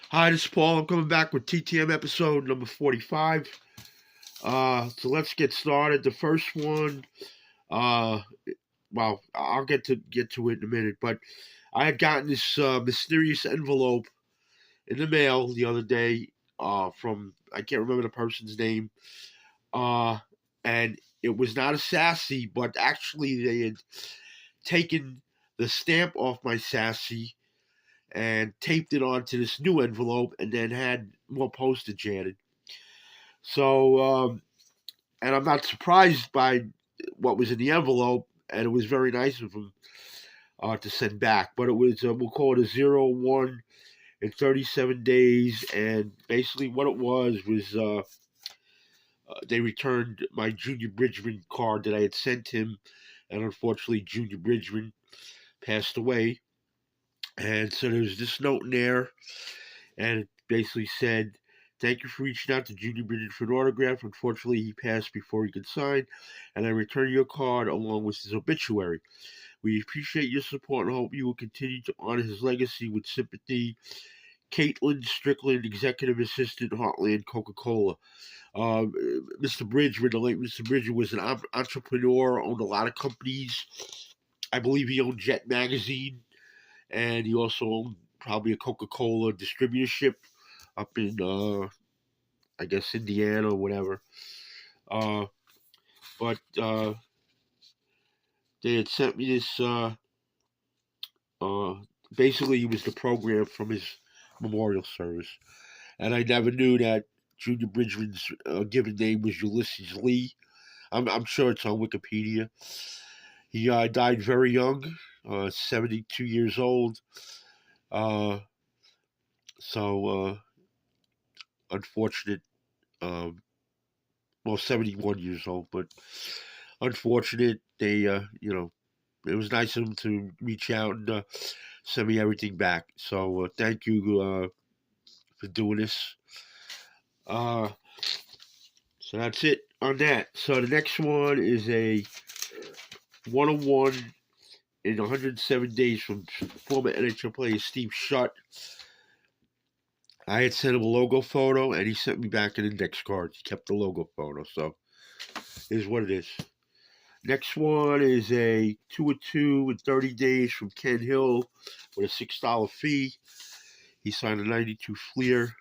Hi, this is Paul. I'm coming back with TTM episode number 45. So let's get started. The first one, uh, well, I'll get to it in a minute, but I had gotten this mysterious envelope in the mail the other day from I can't remember the person's name, uh, and it was not a sassy, but actually they had taken the stamp off my sassy and taped it onto this new envelope, and then had more postage added. So, and I'm not surprised by what was in the envelope, and it was very nice of him to send back. But it was, we'll call it a 0-1 in 37 days, and basically what it was they returned my Junior Bridgman card that I had sent him, and unfortunately Junior Bridgman passed away. And so there was this note in there, and it basically said, "Thank you for reaching out to Junior Bridget for an autograph. Unfortunately, he passed before he could sign, and I return your card along with his obituary. We appreciate your support and hope you will continue to honor his legacy with sympathy. Caitlin Strickland, Executive Assistant, Heartland Coca-Cola." Mr. Bridgman, the late Mr. Bridgman, was an entrepreneur, owned a lot of companies. I believe he owned Jet Magazine, and he also owned probably a Coca-Cola distributorship up in I guess Indiana or whatever. Uh, but they had sent me this. Uh, Basically, it was the program from his memorial service, and I never knew that Junior Bridgman's given name was Ulysses Lee. I'm sure it's on Wikipedia. He died very young, 72 years old. Uh, so unfortunate. Um, well, 71 years old, but unfortunate. It was nice of them to reach out and send me everything back. So thank you for doing this. Uh, so that's it on that. So the next one is a 101 in 107 days from former NHL player Steve Shutt. I had sent him a logo photo, and he sent me back an index card. He kept the logo photo, so here's what it is. Next one is a 2-2 in 30 days from Ken Hill with a $6 fee. He signed a 92 Fleer,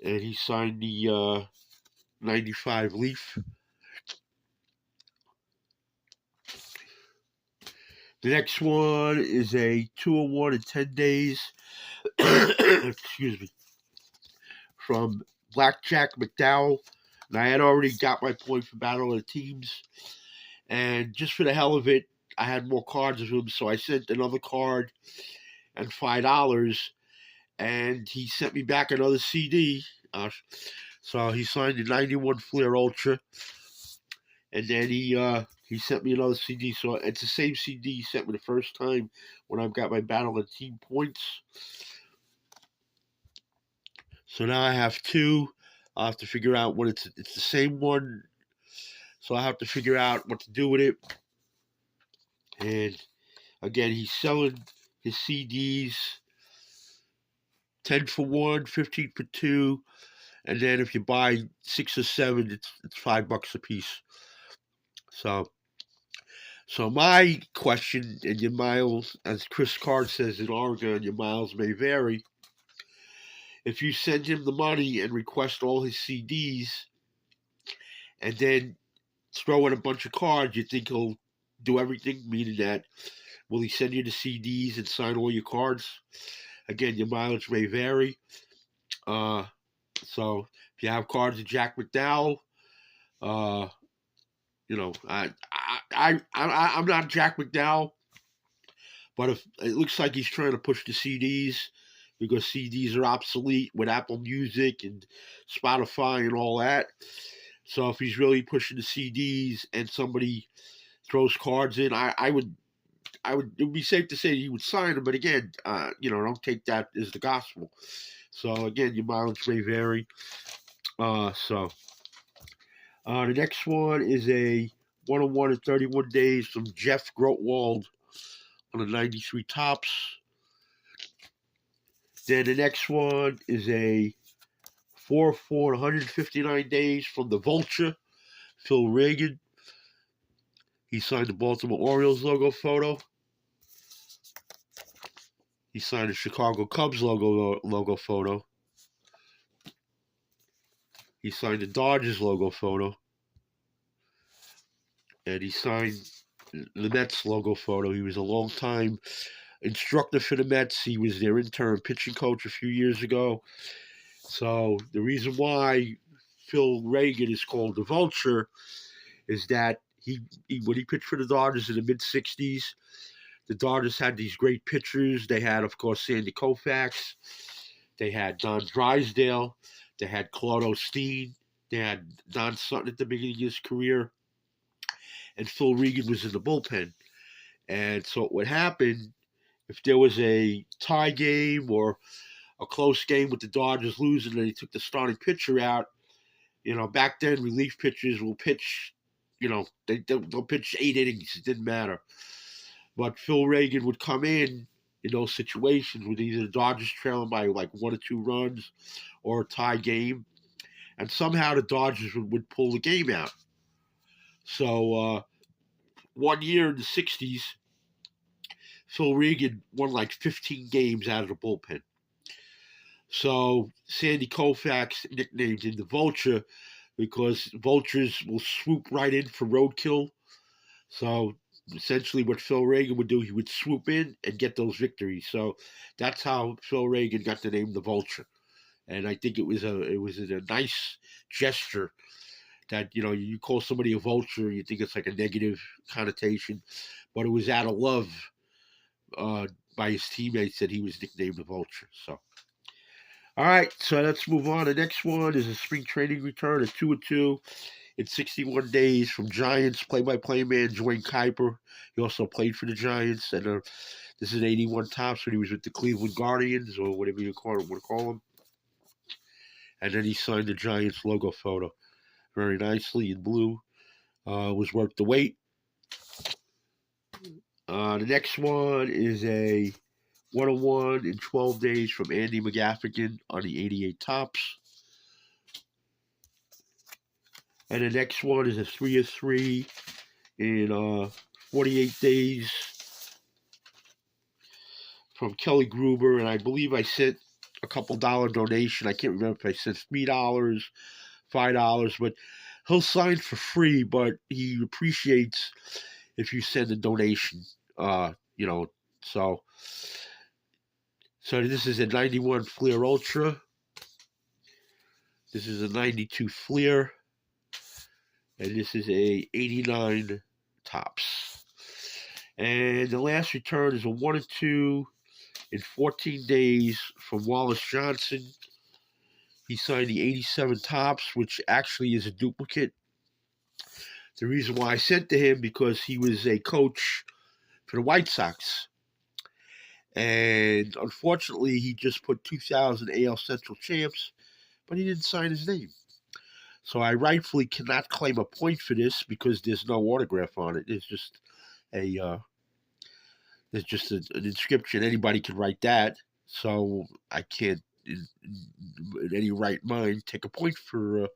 and he signed the 95 Leaf. The next one is a 2-1 in 10 days. Excuse me. From Blackjack McDowell. And I had already got my point for Battle of the Teams. And just for the hell of it, I had more cards of him, so I sent another card and $5. And he sent me back another CD. So he signed the 91 Fleer Ultra. And then he sent me another CD. So it's the same CD he sent me the first time when I got my Battle of Team points. So now I have two. I'll have to figure out what it's the same one. So I have to figure out what to do with it. And again, he's selling his CDs 10 for 1, 15 for 2. And then if you buy 6 or 7, it's $5 a piece. So my question, and your miles, as Chris Card says in Oregon, your miles may vary. If you send him the money and request all his CDs, and then throw in a bunch of cards, you think he'll do everything? Meaning that, will he send you the CDs and sign all your cards? Again, your mileage may vary. So if you have cards of Jack McDowell, uh, I'm not Jack McDowell, but if it looks like he's trying to push the CDs because CDs are obsolete with Apple Music and Spotify and all that. So if he's really pushing the CDs and somebody throws cards in, I would it would be safe to say he would sign them. But again, don't take that as the gospel. So again, your mileage may vary. The next one is a 101 in 31 days from Jeff Grotwald on the 93 Tops. Then the next one is a 4-4, 159 days from the Vulture, Phil Reagan. He signed the Baltimore Orioles logo photo. He signed the Chicago Cubs logo photo. He signed the Dodgers logo photo. And he signed the Mets logo photo. He was a long-time instructor for the Mets. He was their interim pitching coach a few years ago. So the reason why Phil Reagan is called the Vulture is that he when he pitched for the Dodgers in the mid-'60s, the Dodgers had these great pitchers. They had, of course, Sandy Koufax. They had Don Drysdale. They had Claude Osteen. They had Don Sutton at the beginning of his career. And Phil Reagan was in the bullpen. And so what happened, if there was a tie game or a close game with the Dodgers losing and they took the starting pitcher out, back then relief pitchers will pitch, they'll pitch 8 innings. It didn't matter. But Phil Reagan would come in those situations with either the Dodgers trailing by like 1 or 2 runs or a tie game. And somehow the Dodgers would pull the game out. So one year in the 60s, Phil Reagan won like 15 games out of the bullpen. So Sandy Koufax nicknamed him the Vulture because vultures will swoop right in for roadkill. So essentially what Phil Reagan would do, he would swoop in and get those victories. So that's how Phil Reagan got the name the Vulture. And I think it was a nice gesture that, you call somebody a vulture, you think it's like a negative connotation, but it was out of love by his teammates that he was nicknamed the Vulture. So, all right, so let's move on. The next one is a spring training return, a 2-2 in 61 days from Giants play-by-play man Dwayne Kuiper. He also played for the Giants, and this is 81 tops when he was with the Cleveland Guardians, or whatever you want to call them. And then he signed the Giants logo photo very nicely in blue. Was worth the wait. The next one is a 101 in 12 days from Andy McGaffigan on the 88 tops. And the next one is a 3-3 in 48 days from Kelly Gruber. And I believe I sent a couple dollar donation. I can't remember if I sent $3, $5, but he'll sign for free, but he appreciates if you send a donation. So this is a 91 Fleer Ultra. This is a 92 Fleer. And this is a 89 tops. And the last return is a 1-2 in 14 days from Wallace Johnson. He signed the 87 tops, which actually is a duplicate. The reason why I sent to him, because he was a coach for the White Sox. And unfortunately, he just put 2000 AL Central champs, but he didn't sign his name. So I rightfully cannot claim a point for this because there's no autograph on it. It's just an inscription. Anybody can write that. So I can't, in any right mind, take a point for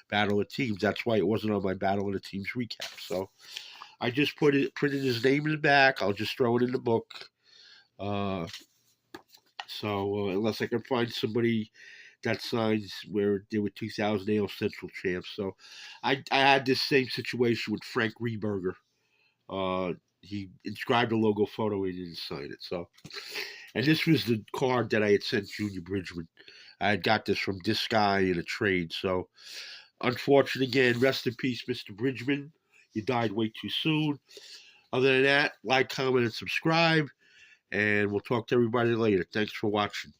Battle of Teams. That's why it wasn't on my Battle of the Teams recap. So I just printed his name in the back. I'll just throw it in the book. Unless I can find somebody that signs where there were 2000 AL Central champs. So I had this same situation with Frank Rehberger. He inscribed a logo photo and he didn't sign it. So, and this was the card that I had sent Junior Bridgman. I had got this from this guy in a trade. So, unfortunate again. Rest in peace, Mr. Bridgman. You died way too soon. Other than that, like, comment, and subscribe. And we'll talk to everybody later. Thanks for watching.